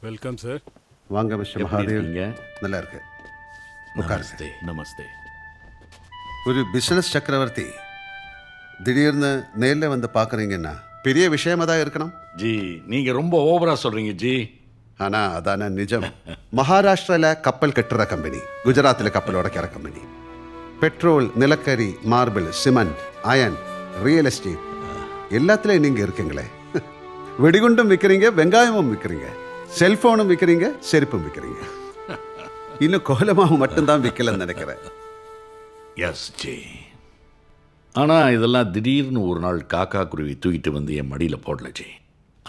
Welcome sir. வாங்க mister Mahadev. இருக்கீங்க? நல்லா இருக்கு. உட்காருங்க. நமஸ்தே நமஸ்தே. ஒரு பிசினஸ் சக்கரவர்த்தி திடீர்னு நேரில் வந்து பார்க்குறீங்கன்னா பெரிய விஷயமா தான் இருக்கணும். ஜி நீங்க ரொம்ப ஓவரா சொல்றீங்க ஜி. ஆனால் அதான நிஜம். மகாராஷ்டிராவில் கப்பல் கட்டுற கம்பெனி, குஜராத்தில் கப்பல் உடைக்கிற கம்பெனி, பெட்ரோல், நிலக்கரி, marble, cement, iron, real estate எல்லாத்துலேயும் நீங்கள் இருக்கீங்களே. வெடிகுண்டும் விற்கிறீங்க, வெங்காயமும் விற்கிறீங்க, செல்ஃபோனும் விற்கிறீங்க, செருப்பும் விற்கிறீங்க. இன்னும் கோலமாவும் மட்டும்தான் விற்கலன்னு நினைக்கிறேன். எஸ் ஜி. ஆனா இதெல்லாம் திடீர்னு ஒரு நாள் காக்கா குருவி தூக்கிட்டு வந்து என் மடியில் போடல ஜி.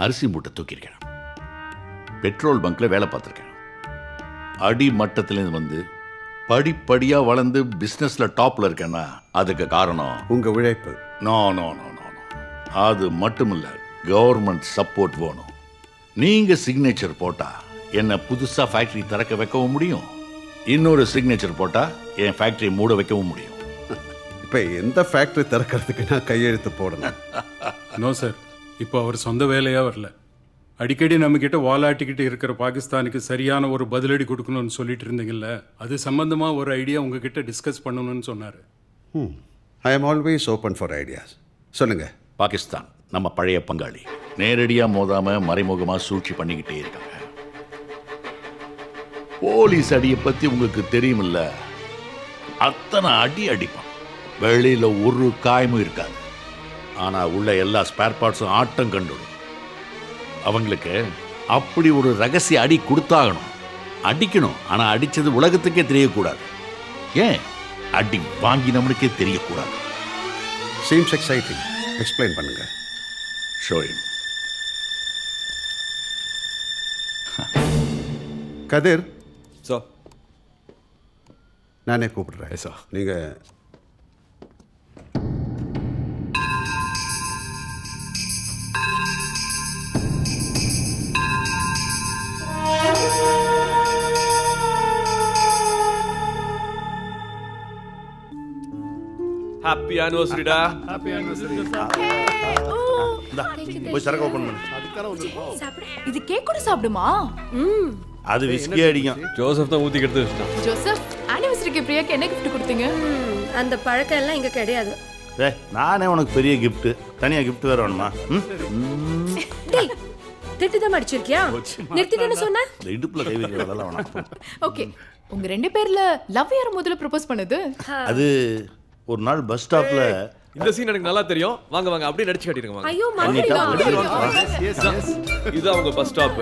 அரிசி மூட்டை தூக்கியிருக்கேன், பெட்ரோல் பங்க்ல வேலை பார்த்துருக்கேன், அடி மட்டத்துலேருந்து வந்து படிப்படியாக வளர்ந்து பிஸ்னஸில் டாப்பில் இருக்கேன்னா அதுக்கு காரணம் உங்கள் உழைப்பு. No no no no no, அது மட்டும் இல்லை, கவர்மெண்ட் சப்போர்ட் வேணும். நீங்கள் சிக்னேச்சர் போட்டால் என்னை புதுசாக ஃபேக்ட்ரி திறக்க வைக்கவும் முடியும், இன்னொரு சிக்னேச்சர் போட்டால் என் ஃபேக்ட்ரி மூட வைக்கவும் முடியும். இப்போ எந்த ஃபேக்ட்ரி திறக்கிறதுக்கு நான் கையெழுத்து போடணும்? நோ சார், இப்போ அவர் சொந்த வேலையாக வரல. அடிக்கடி நம்மக்கிட்ட வாலாட்டிக்கிட்டு இருக்கிற பாகிஸ்தானுக்கு சரியான ஒரு பதிலடி கொடுக்கணும்னு சொல்லிட்டு இருந்தீங்கல்ல, அது சம்பந்தமாக ஒரு ஐடியா உங்ககிட்ட டிஸ்கஸ் பண்ணணும்னு சொன்னார். I am always open for ideas. சொல்லுங்கள். பாகிஸ்தான் நம்ம பழைய பங்காளி, நேரடியாக மோதாமல் மறைமுகமாக சூழ்ச்சி பண்ணிக்கிட்டே இருக்காங்க. போலீஸ் அடியை பற்றி உங்களுக்கு தெரியுமில்ல, அத்தனை அடி அடிப்பான், வெளியில் ஒரு காயமும் இருக்காது, ஆனால் உள்ள எல்லா ஸ்பேர் பார்ட்ஸும் ஆட்டம் கண்டுடும். அவங்களுக்கு அப்படி ஒரு ரகசிய அடி கொடுத்தாகணும், அடிக்கணும், ஆனால் அடித்தது உலகத்துக்கே தெரியக்கூடாது. ஏன் அடி வாங்கினவனுக்கே தெரியக்கூடாது. Seems exciting. எக்ஸ்பிளைன் பண்ணுங்க. ஷோயும் கதிர் சார். நானே கூப்பிடுறேன் சார். நீங்கள் ஹாப்பி ஆனிவர்சரிடா. போய் சரக்கு ஓப்பன் பண்ணு. இது கேக் கூட சாப்பிடுமா? அது விஸ்கி அடிக்கும். ஜோசப் தான் ஊத்தி எடுத்து வச்சிட்டான். ஜோசப், ஆனிவர்சரிக்கு பிரியாக்கு என்ன gift கொடுத்தீங்க? அந்த பழக்கம் எல்லாம் இங்க கிடையாது. நானே உனக்கு பெரிய கிஃப்ட், தனியா கிஃப்ட் வேற வேணுமா? டேய், திட்டு தான் அடிச்சிருக்கியா? நிறுத்திட்டேன்னு சொன்ன? இந்த இடுப்புல கை வைக்கிறதெல்லாம் வேணாம். ஓகே, உங்க ரெண்டு பேர்ல லவ் யார் முதல்ல ப்ரொபோஸ் பண்ணது? அது ஒரு நாள் பஸ் ஸ்டாப்ல. இந்த சீன் எனக்கு நல்லா தெரியும். வாங்க வாங்க அப்படியே நடிச்சு காட்டிடுங்க வாங்க. ஐயோ மன்னிடா. இது அவங்க bus stop.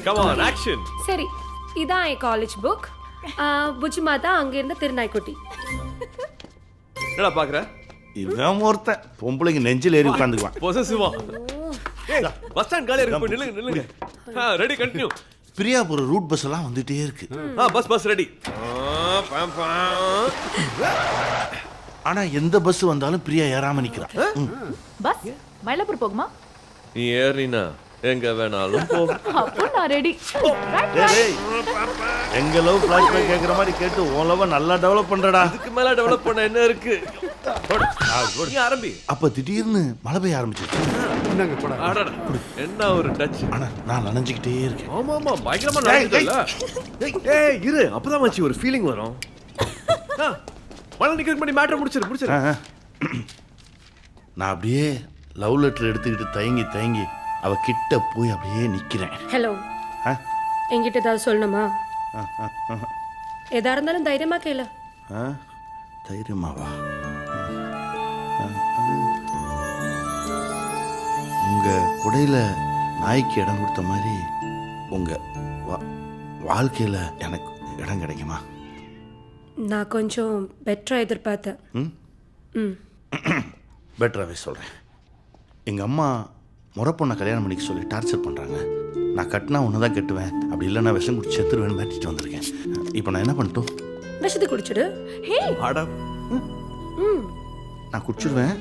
Come on action. சரி, இதான் என் காலேஜ் புக். புஜி மாதா அங்க இருந்த திருநாய்க்குட்டி. என்னடா பாக்குற? இவன் ஒருத்தன் பொம்பளைக்கு நெஞ்சில் ஏறி உட்காந்துக்குவான். பொசசிவா. ஏய், பஸ் ஸ்டாண்ட் காலியா இருக்கு, போய் நில்லுங்க நில்லுங்க. Ready, continue. Priyapuram route bus எல்லாம் வந்துட்டே இருக்கு. Bus ready. ஆனா எந்த பஸ் வந்தாலும் பிரியா ஏறாம நிக்கிறான். பஸ் மயிலாப்பூர் போகுமா? நீ ஏறினா எங்க வேணாலும் போ. அப்போ நான் ரெடி. எங்க லவ் ஃபிளாஷ்பேக் கேக்குற மாதிரி கேட்டு உன் லவ் நல்லா டெவலப் பண்றடா. இதுக்கு மேல டெவலப் பண்ண என்ன இருக்கு? நீ ஆரம்பி. அப்ப திடீர்னு மழை பெய்ய ஆரம்பிச்சிருச்சு. அடடா, என்ன ஒரு டச். ஆனா நான் நனைஞ்சுக்கிட்டே இருக்கேன். ஆமா ஆமா, பயங்கரமா நடக்குதுல்ல. ஏய் இரு, அப்பதான் மச்சி ஒரு ஃபீலிங் வரும். மழை நிக்கிற பண்ணி மேட்டர் முடிச்சிரு. நான் அப்படியே லவ் லெட்டர் எடுத்துக்கிட்டு தயங்கி தயங்கி அவ கிட்ட போய் அப்படியே நிக்கிறேன். ஹலோ, என்கிட்ட ஏதாவது சொல்லணுமா? எதா இருந்தாலும் தைரியமா கேளு. தைரியமாவா? உங்க குடையில நாய்க்கு இடம் கொடுத்த மாதிரி உங்க வாழ்க்கையில எனக்கு இடம் கிடைக்குமா? நான் கொஞ்சம் பெட்டரா எதிர்பார்த்தேன். பெட்டராகவே சொல்கிறேன். எங்கள் அம்மா முறை பொண்ணை கல்யாணம் பண்ணிக்க சொல்லி டார்ச்சர் பண்ணுறாங்க. நான் கட்டினா ஒன்று தான் கட்டுவேன், அப்படி இல்லைன்னா விஷம் குடிச்சு செத்துருவேன்னு மாட்டிட்டு வந்திருக்கேன். இப்போ நான் என்ன பண்ணிட்டோம்? விஷத்தை குடிச்சிடு. ஹே, அட, நான் குடிச்சிடுவேன்.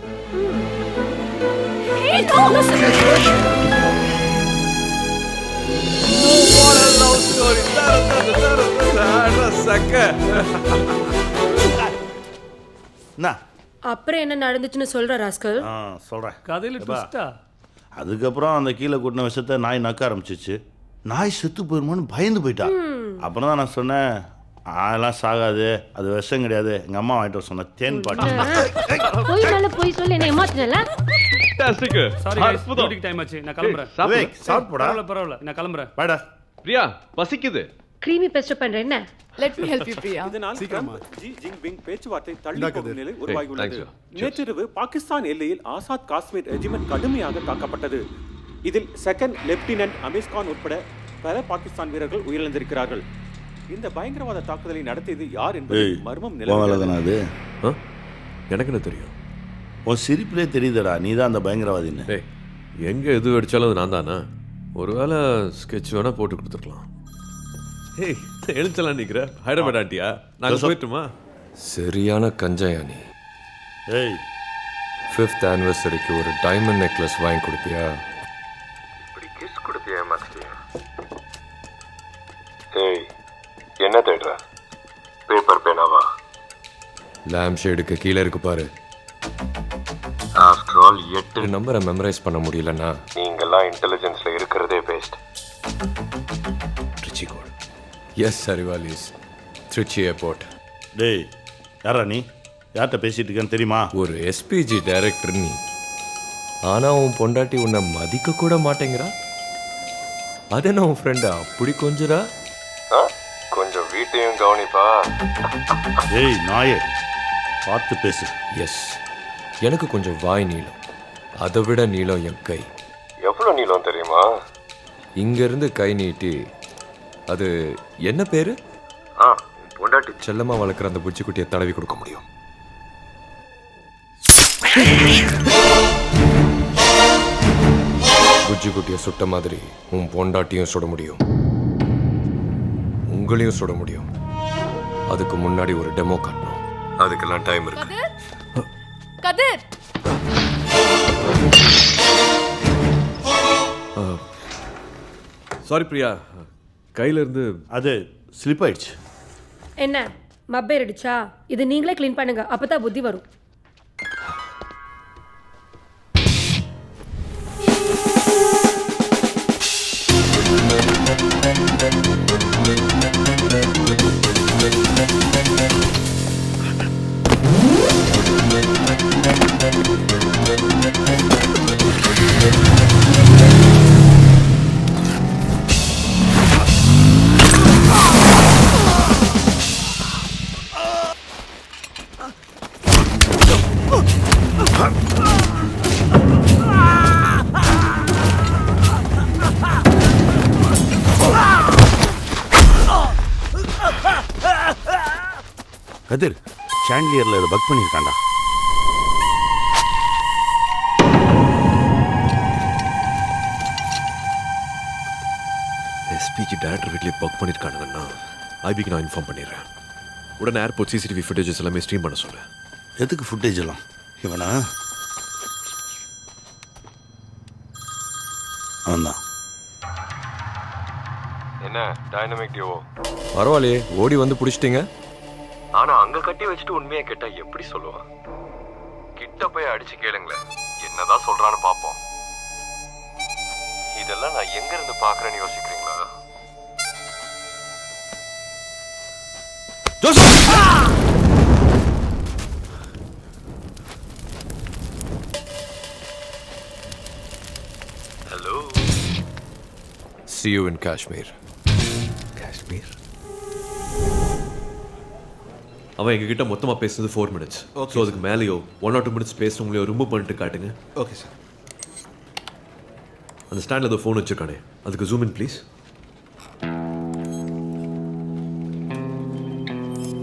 அப்புறம் என்ன நடந்துச்சுன்னு சொல்ற ராஸ்கல்? சொல்கிறேன். கதையில ட்விஸ்டா. அதுக்கப்புறம் அந்த கீழே கூட்டின விஷத்தை நாய் நக்க ஆரம்பிச்சிச்சு. நாய் செத்து போயிருமோன்னு பயந்து போயிட்டா. அப்புறம் தான் நான் சொன்னேன், அதெல்லாம் சாகாது, அது விஷம் கிடையாது, எங்கள் அம்மா வாங்கிட்டு வர சொன்ன தேன் பாட்டு. போய் மேல போய் சொல்லி என்ன ஏமாத்துனல. சாரி டியூட்டிக்கு டைம் ஆச்சு, நான் கிளம்புறேன். விவேக், சாப்பிடுடா. பரவாயில்ல, நான் கிளம்புறேன். வாடா. பிரியா பசிக்குது. கிரீமி பெஸ்ட் பண்றேன் என்ன. Let me help you Priya. இதனால் ஜி ஜின்பிங் பேச்சுவார்த்தை தள்ளி போகும் நிலை Hey, உருவாகியுள்ளது. thanks, sir. நேற்றிரவு பாகிஸ்தான் எல்லையில் ஆசாத் காஷ்மீர் ரெஜிமெண்ட் கடுமையாக தாக்கப்பட்டது. இதில் செகண்ட் லெப்டினன்ட் அமீஸ்கான் உட்பட பல பாகிஸ்தான் வீரர்கள் உயிரிழந்திருக்கிறார்கள். இந்த பயங்கரவாத தாக்குதலை நடத்தியது யார் என்பது மர்மம் நிலவுகிறது. அது எனக்கு என்ன தெரியும்? உன் சிரிப்பிலே தெரியுதுடா, நீ தான் அந்த பயங்கரவாதின்னு. டேய், எங்கே எது அடித்தாலும் அது நான் தானே. ஒருவேளை ஸ்கெட்ச் வேணால் போட்டு கொடுத்துருக்கலாம். ஏய், எழுச்சலாம் நிற்கிற ஹைதராபாத் ஆண்டியா? நாங்கள் போயிட்டுமா? சரியான கஞ்சாயா நீ. ஏய், 5th ஆனிவர்சரிக்கு ஒரு டைமண்ட் நெக்லஸ் வாங்கி கொடுப்பியா? இப்படி கிஸ் கொடுத்து ஏமாத்திட்டியா? ஏய், என்ன தேடுற? பேப்பர் பேனாவா? லேம்ப் ஷேடுக்கு கீழே இருக்கு பாரு. ஆஃப்டர் ஆல் 8 நம்பரை மெமரைஸ் பண்ண முடியலன்னா நீங்கெல்லாம் இன்டெலிஜென்ஸ்ல இருக்கிறதே வேஸ்ட். ட்ரிச்சி கோட். எஸ் அறிவாலிஸ், ட்ரிச்சி ஏர்போர்ட். டேய், யாரா நீ? யார்கிட்ட பேசிட்டு இருக்கேன்னு தெரியுமா? ஒரு எஸ்பிஜி டைரக்டர் நீ. ஆனால் உன் பொண்டாட்டி உன்னை மதிக்க கூட மாட்டேங்கிறா. அது என்ன உன் ஃப்ரெண்டா அப்படி கொஞ்சரா? கொஞ்சம் வீட்டையும் கவனிப்பா. ஏய் நாயே, பார்த்து பேசு. எஸ், எனக்கு கொஞ்சம் வாய் நீளம், அதை விட நீளம் என் கை. எவ்வளவு நீளம் தெரியுமா? இங்கேருந்து கை நீட்டி அது என்ன பேரு? பொண்டாட்டி. செல்லமா வளர்க்குற அந்த புச்சிக்குட்டியை தடவி கொடுக்க முடியும். புச்சிக்குட்டியை சுட்ட மாதிரி உன் பொண்டாட்டியும் சுட முடியும், உங்களையும் சுட முடியும். அதுக்கு முன்னாடி ஒரு டெமோ காட்டணும். அதுக்கெல்லாம் டைம் இருக்கு. கதிர், சாரி பிரியா, கையில இருந்து அது ஸ்லிப் ஆயிடுச்சு. என்ன மப்பேர் அடிச்சா? இது நீங்களே க்ளீன் பண்ணுங்க, அப்பதான் புத்தி வரும். கதிர், சாண்டிலியர்ல இதை பக் பண்ணியிருக்காண்டா. எஸ்பிஜி டைரக்டர் வீட்லேயே பக் பண்ணியிருக்கானுங்கன்னா ஐபிக்கு நான் இன்ஃபார்ம் பண்ணிடுறேன். உடனே ஏர்போர்ட் சிசிடிவி ஃபுட்டேஜஸ் எல்லாமே ஸ்ட்ரீம் பண்ண சொல்லு. எதுக்கு ஃபுட்டேஜ் எல்லாம்? இவனா அவன்தான். என்ன டைனமிக் டியூவோ? பரவாயில்லையே, ஓடி வந்து பிடிச்சிட்டீங்க. ஆனா அங்க கட்டி வச்சுட்டு உண்மையை கேட்டா எப்படி சொல்லுவான்? கிட்ட போய் அடிச்சு கேளுங்களேன், என்னதான் சொல்றான்னு பாப்போம். இதெல்லாம் நான் எங்க இருந்து பாக்குறேன்னு யோசிக்கிறீங்களா? Hello. See you in Kashmir. Kashmir. அவன் எங்ககிட்ட மொத்தமாக பேசுனது 4 minutes. ஸோ அதுக்கு மேலேயோ 1 or 2 minutes பேசுகிறவங்களையோ ரிமூவ் பண்ணிட்டு காட்டுங்க. Okay sir. அந்த ஸ்டாண்டில் ஏதோ ஃபோன் வச்சிருக்கானே, அதுக்கு ஜூம் இன் ப்ளீஸ்.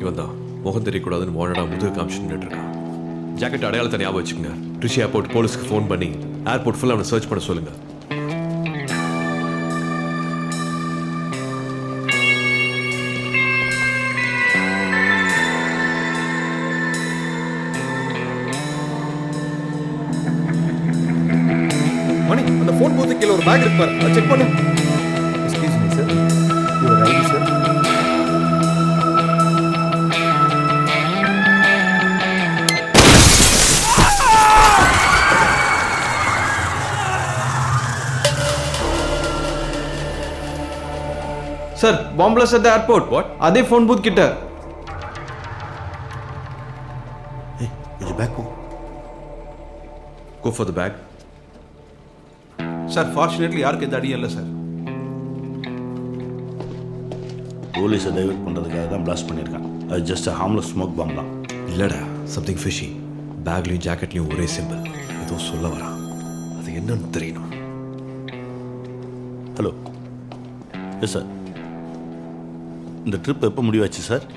இவன் தான் முகம் தெரியக்கூடாதுன்னு வானடா முதுகு காமிச்சு நின்றுட்டுருக்கான். ஜாக்கெட் அடையாளத்தை ஞாபகம் வச்சுக்கோங்க. ட்ரிஷி ஏர்போர்ட் போலீஸ்க்கு ஃபோன் பண்ணி ஏர்போர்ட் ஃபுல்லாக அவனை சர்ச் பண்ண சொல்லுங்கள். மணி, அந்த ஃபோன் போது கீழே ஒரு பேக் இருக்கு பாரு, அதை செக் பண்ணு. Excuse me sir, your ID sir. Sir பாம்பு blast at the airport. What? அதே ஃபோன் பூத் கிட்ட. இது bag Go for the bag. Sir fortunately யாருக்கு இந்த அடியும் இல்லை சார். போலீஸை டைவர்ட் பண்ணுறதுக்காக தான் பிளாஸ்ட் பண்ணியிருக்கான். அது ஜஸ்ட் ஹார்ம்லெஸ் ஸ்மோக் பாம் தான். இல்லடா, சம்திங் ஃபிஷி. பேக்லையும் ஜாக்கெட்லையும் ஒரே சிம்பிள். ஏதோ சொல்ல வரான். அது என்னன்னு தெரியணும். ஹலோ எஸ் சார், இந்த ட்ரிப் எப்போ முடிவாச்சு சார்?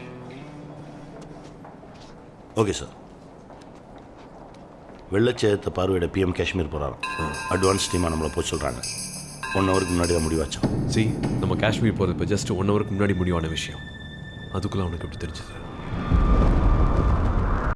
Okay sir. வெள்ளச்சேதத்தை பார்வையிட பிஎம் காஷ்மீர் போகிறாராம். அட்வான்ஸ் டீமாக நம்மளை போய் சொல்கிறாங்க. 1 ஹவருக்கு முன்னாடி தான் முடிவாச்சோம். நம்ம காஷ்மீர் போகிறது இப்போ ஜஸ்ட் 1 ஹவருக்கு முன்னாடி முடிவான விஷயம். அதுக்குள்ள அவனுக்கு எப்படி தெரிஞ்சது?